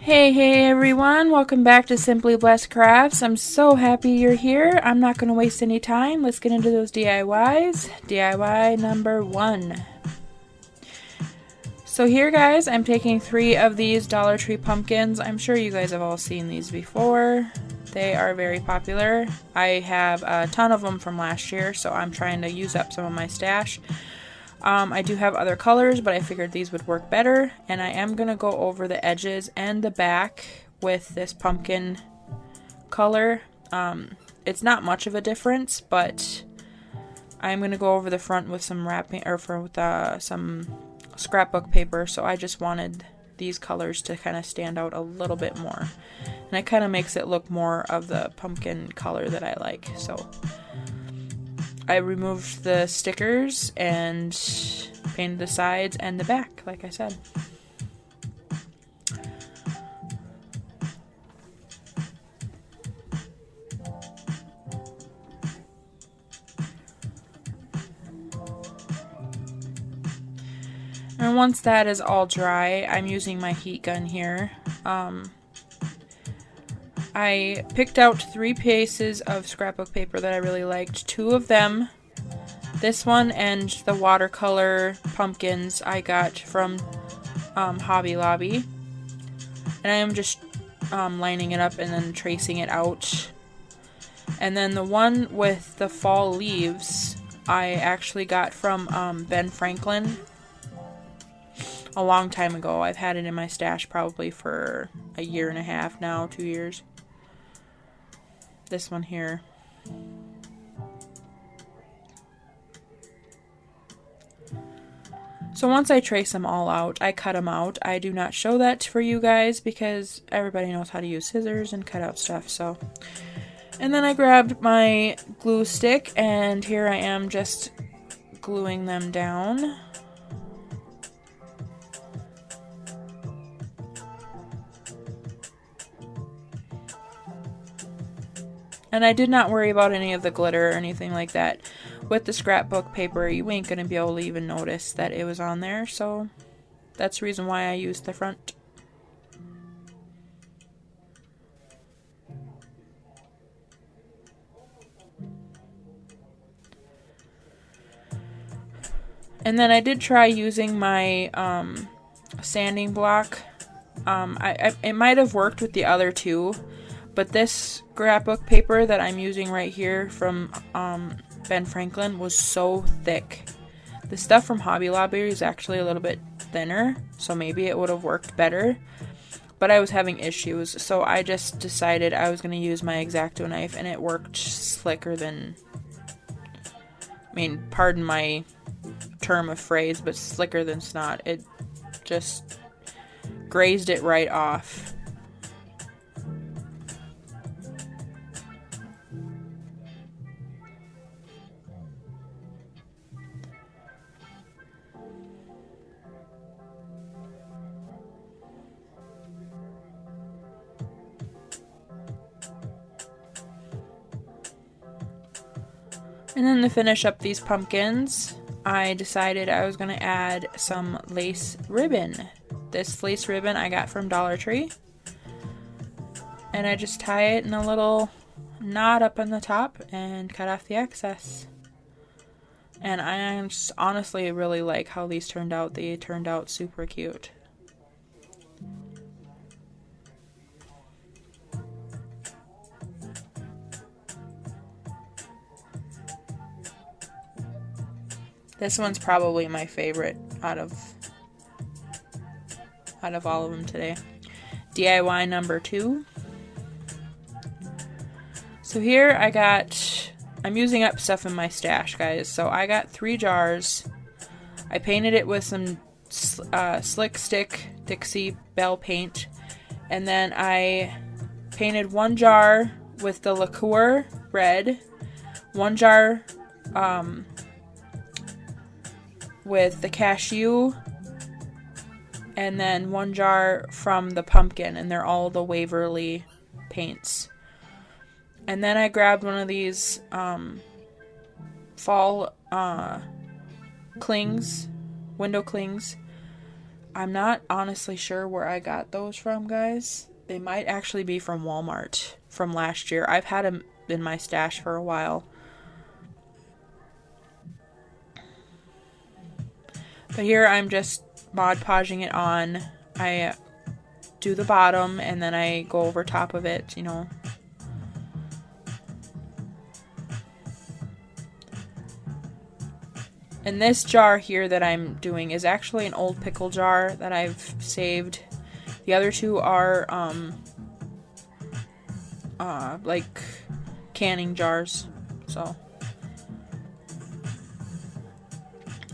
Hey everyone, welcome back to Simply Blessed Crafts. I'm so happy you're here. I'm not going to waste any time. Let's get into those DIYs. DIY number 1. So here guys, I'm taking 3 of these Dollar Tree pumpkins. I'm sure you guys have all seen these before. They are very popular. I have a ton of them from last year, so I'm trying to use up some of my stash. I do have other colors, but I figured these would work better, and I am going to go over the edges and the back with this pumpkin color. It's not much of a difference, but I'm going to go over the front with some wrapping, or with some scrapbook paper, so I just wanted these colors to kind of stand out a little bit more, and it kind of makes it look more of the pumpkin color that I like. So I removed the stickers and painted the sides and the back, like I said. And once that is all dry, I'm using my heat gun here. I picked out 3 pieces of scrapbook paper that I really liked. 2 of them, this one and the watercolor pumpkins, I got from Hobby Lobby. And I am just lining it up and then tracing it out. And then the one with the fall leaves, I actually got from Ben Franklin a long time ago. I've had it in my stash probably for a year and a half now, 2 years. This one here. So once I trace them all out, I cut them out. I do not show that for you guys because everybody knows how to use scissors and cut out stuff. So, and then I grabbed my glue stick, and here I am just gluing them down. And I did not worry about any of the glitter or anything like that. With the scrapbook paper, you ain't going to be able to even notice that it was on there, so that's the reason why I used the front. And then I did try using my sanding block. It might have worked with the other 2. But this scrapbook paper that I'm using right here from Ben Franklin was so thick. The stuff from Hobby Lobby is actually a little bit thinner, so maybe it would have worked better. But I was having issues, so I just decided I was going to use my X-Acto knife, and it worked slicker than... I mean, pardon my term of phrase, but slicker than snot. It just grazed it right off. And then to finish up these pumpkins, I decided I was going to add some lace ribbon. This lace ribbon I got from Dollar Tree. And I just tie it in a little knot up on the top and cut off the excess. And I just honestly really like how these turned out. They turned out super cute. This one's probably my favorite out of all of them today. DIY number 2. So here I'm using up stuff in my stash, guys. So I got 3 jars. I painted it with some Slick Stick Dixie Belle paint. And then I painted 1 jar with the liqueur red. 1 jar with the cashew, and then 1 jar from the pumpkin, and they're all the Waverly paints. And then I grabbed one of these fall clings, window clings, I'm not honestly sure where I got those from, guys. They might actually be from Walmart from last year. I've had them in my stash for a while. But here I'm just Mod Podging it on. I do the bottom and then I go over top of it, you know. And this jar here that I'm doing is actually an old pickle jar that I've saved. The other two are like canning jars. So,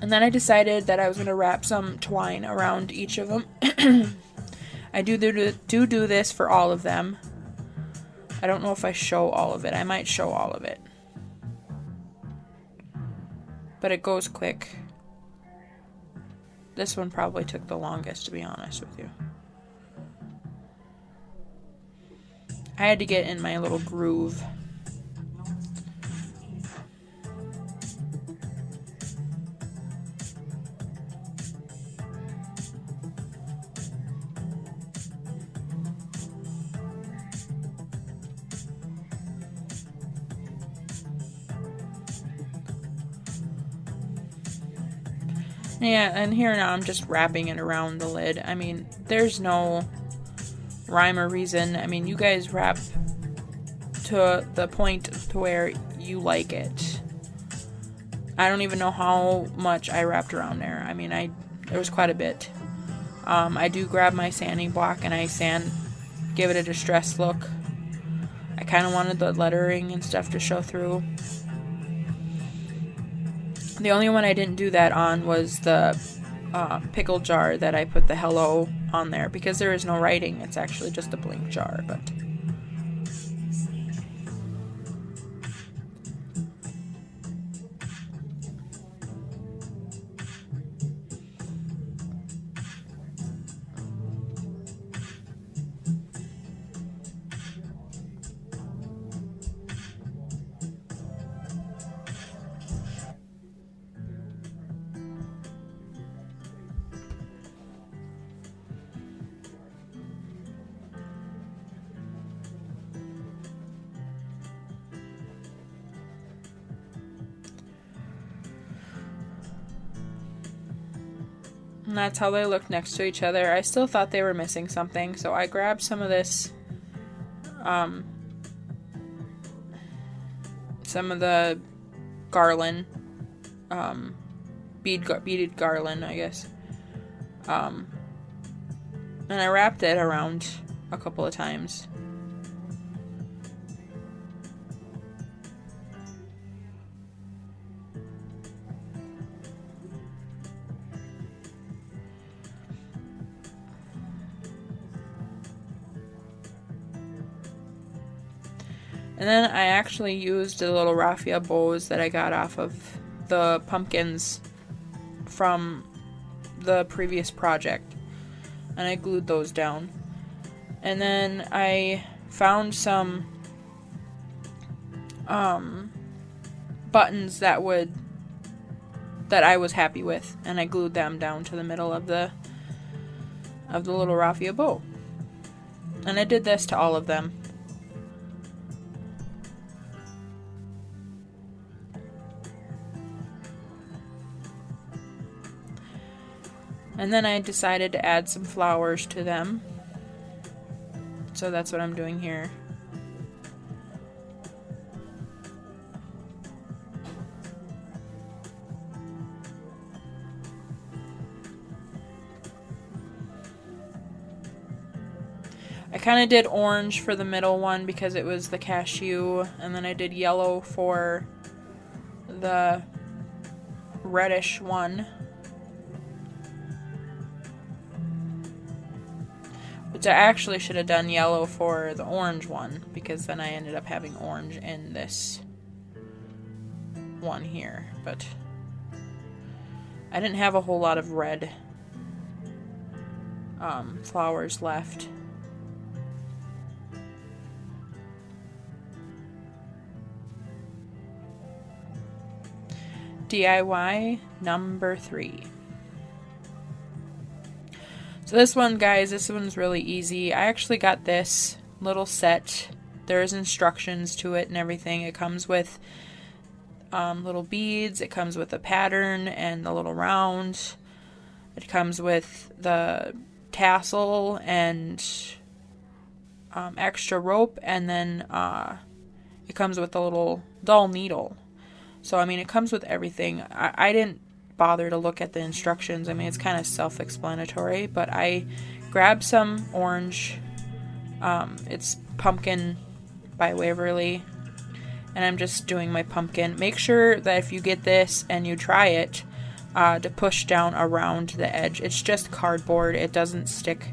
and then I decided that I was going to wrap some twine around each of them. I do this for all of them. I don't know if I show all of it. I might show all of it. But it goes quick. This one probably took the longest, to be honest with you. I had to get in my little groove. Yeah, and here now I'm just wrapping it around the lid. I mean, there's no rhyme or reason. I mean, you guys wrap to the point to where you like it. I don't even know how much I wrapped around there. I mean, there was quite a bit. I do grab my sanding block and I give it a distressed look. I kind of wanted the lettering and stuff to show through. The only one I didn't do that on was the pickle jar that I put the hello on there because there is no writing. It's actually just a blank jar, but and that's how they look next to each other. I still thought they were missing something, so I grabbed some of this, some of the garland, beaded garland, I guess, and I wrapped it around a couple of times. And then I actually used the little raffia bows that I got off of the pumpkins from the previous project. And I glued those down. And then I found some buttons that I was happy with. And I glued them down to the middle of the little raffia bow. And I did this to all of them. And then I decided to add some flowers to them. So that's what I'm doing here. I kind of did orange for the middle one because it was the cashew, and then I did yellow for the reddish one. Which I actually should have done yellow for the orange one, because then I ended up having orange in this one here. But I didn't have a whole lot of red flowers left. DIY number 3. So this one, guys, this one's really easy. I actually got this little set. There's instructions to it and everything. It comes with little beads. It comes with a pattern and a little round. It comes with the tassel and extra rope, and then it comes with a little dull needle. So, I mean, it comes with everything. I didn't bother to look at the instructions. I mean, it's kind of self-explanatory, but I grabbed some orange. It's Pumpkin by Waverly, and I'm just doing my pumpkin. Make sure that if you get this and you try it, to push down around the edge. It's just cardboard. It doesn't stick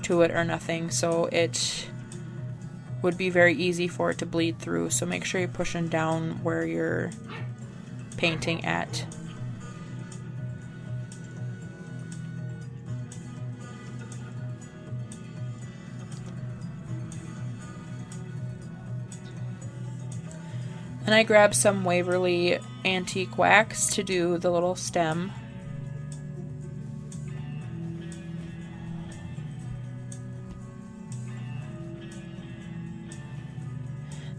to it or nothing, so it would be very easy for it to bleed through. So make sure you're pushing down where you're painting at. And I grabbed some Waverly antique wax to do the little stem.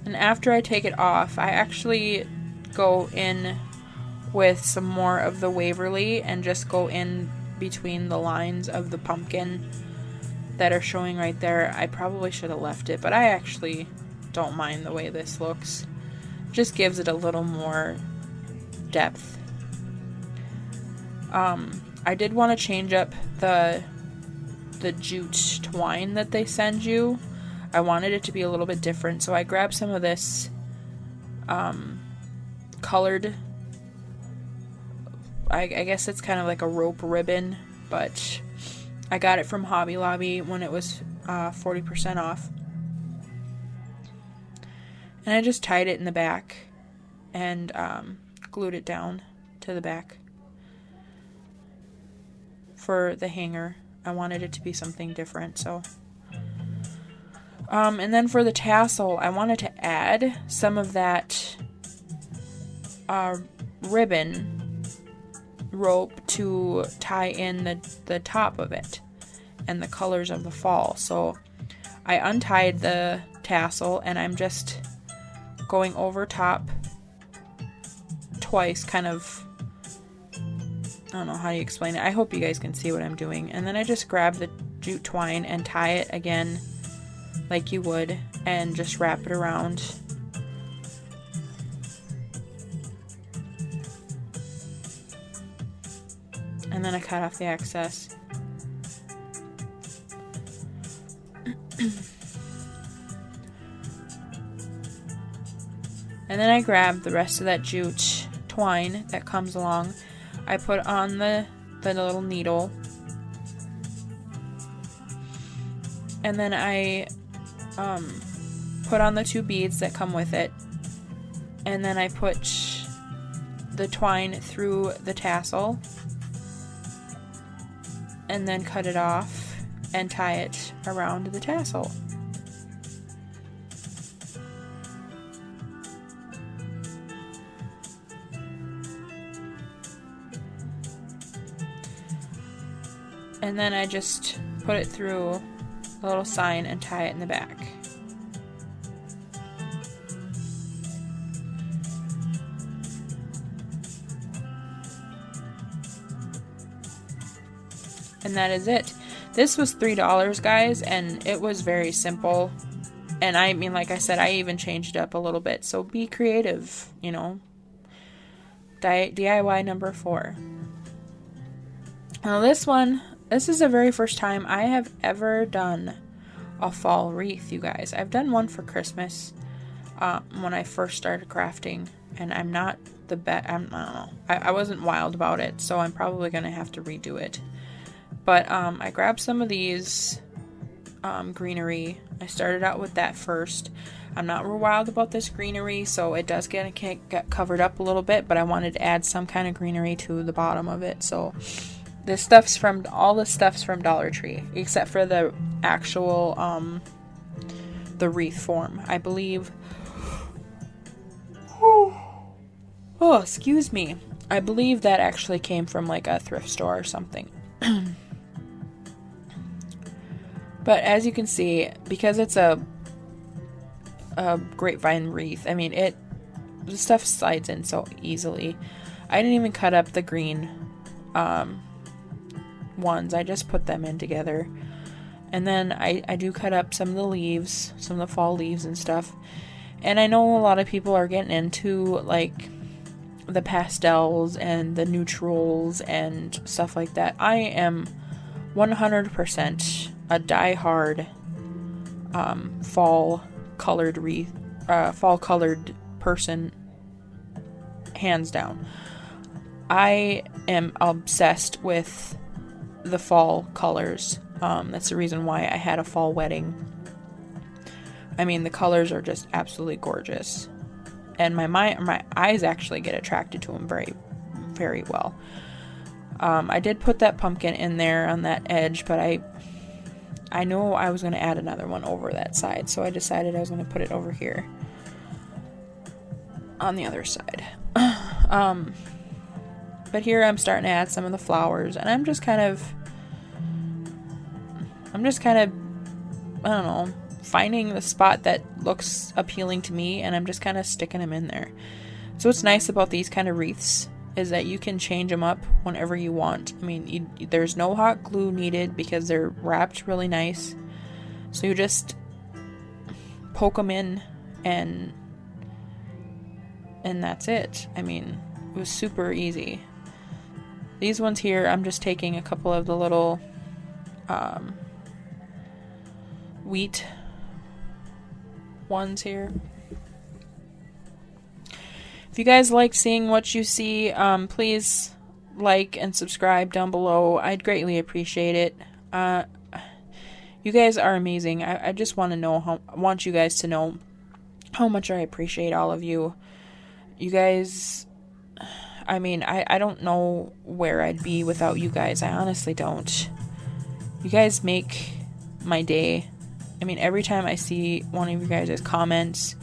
And after I take it off, I actually go in with some more of the Waverly and just go in between the lines of the pumpkin that are showing right there. I probably should have left it, but I actually don't mind the way this looks. Just gives it a little more depth. I did want to change up the jute twine that they send you. I wanted it to be a little bit different, so I grabbed some of this colored, I guess it's kind of like a rope ribbon, but I got it from Hobby Lobby when it was 40% off. And I just tied it in the back and glued it down to the back for the hanger. I wanted it to be something different, so. And then for the tassel, I wanted to add some of that ribbon rope to tie in the top of it and the colors of the fall. So I untied the tassel and I'm just going over top twice, kind of, I don't know how you explain it. I hope you guys can see what I'm doing. And then I just grab the jute twine and tie it again like you would and just wrap it around. And then I cut off the excess. And then I grab the rest of that jute twine that comes along. I put on the little needle. And then I put on the 2 beads that come with it. And then I put the twine through the tassel. And then cut it off and tie it around the tassel. And then I just put it through a little sign and tie it in the back. And that is it. This was $3, guys, and it was very simple. And I mean, like I said, I even changed it up a little bit. So be creative, you know. DIY number 4. Now this is the very first time I have ever done a fall wreath, you guys. I've done one for Christmas when I first started crafting, and I'm not the best. I don't know. I wasn't wild about it, so I'm probably going to have to redo it. But I grabbed some of these greenery. I started out with that first. I'm not real wild about this greenery, so it does get covered up a little bit, but I wanted to add some kind of greenery to the bottom of it. So all the stuff's from Dollar Tree, except for the actual the wreath form, I believe. Oh, excuse me. I believe that actually came from like a thrift store or something. But as you can see, because it's a grapevine wreath, I mean, the stuff slides in so easily. I didn't even cut up the green ones. I just put them in together. And then I do cut up some of the leaves, some of the fall leaves and stuff. And I know a lot of people are getting into like the pastels and the neutrals and stuff like that. I am 100% a die-hard fall colored person, hands down. I am obsessed with the fall colors. That's the reason why I had a fall wedding. I mean, the colors are just absolutely gorgeous. And my eyes actually get attracted to them very, very well. I did put that pumpkin in there on that edge, but I know I was going to add another one over that side, so I decided I was going to put it over here on the other side. But here I'm starting to add some of the flowers, and I'm just kind of, I don't know, finding the spot that looks appealing to me, and I'm just kind of sticking them in there. So what's nice about these kind of wreaths is that you can change them up whenever you want. I mean, there's no hot glue needed because they're wrapped really nice. So you just poke them in and that's it. I mean, it was super easy. These ones here, I'm just taking a couple of the little wheat ones here. If you guys like seeing what you see, please like and subscribe down below. I'd greatly appreciate it. You guys are amazing. I just want you guys to know how much I appreciate all of you. You guys, I mean, I don't know where I'd be without you guys. I honestly don't. You guys make my day. I mean, every time I see one of you guys' comments,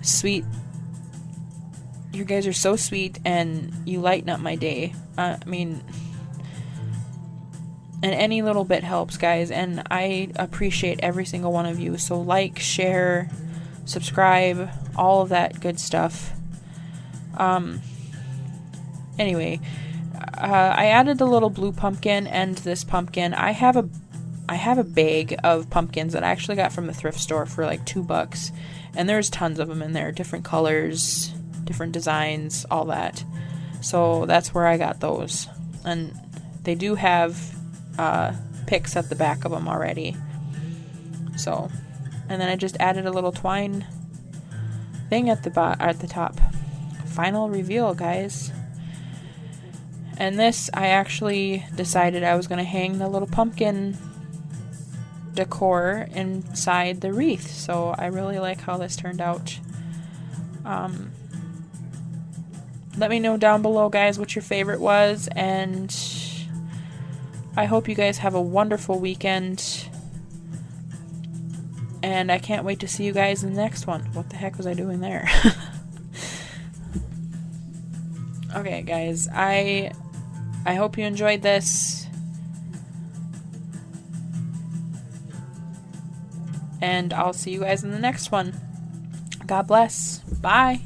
sweet. You guys are so sweet and you lighten up my day. I mean, and any little bit helps, guys, and I appreciate every single one of you. So like, share, subscribe, all of that good stuff. Anyway, I added the little blue pumpkin and this pumpkin. I have a bag of pumpkins that I actually got from the thrift store for like $2, and there's tons of them in there, different colors, different designs, all that. So that's where I got those, and they do have picks at the back of them already. So, and then I just added a little twine thing at the top. Final reveal, guys. And this, I actually decided I was going to hang the little pumpkin decor inside the wreath. So I really like how this turned out. Let me know down below, guys, what your favorite was, and I hope you guys have a wonderful weekend, and I can't wait to see you guys in the next one. What the heck was I doing there? Okay, guys, I hope you enjoyed this, and I'll see you guys in the next one. God bless. Bye.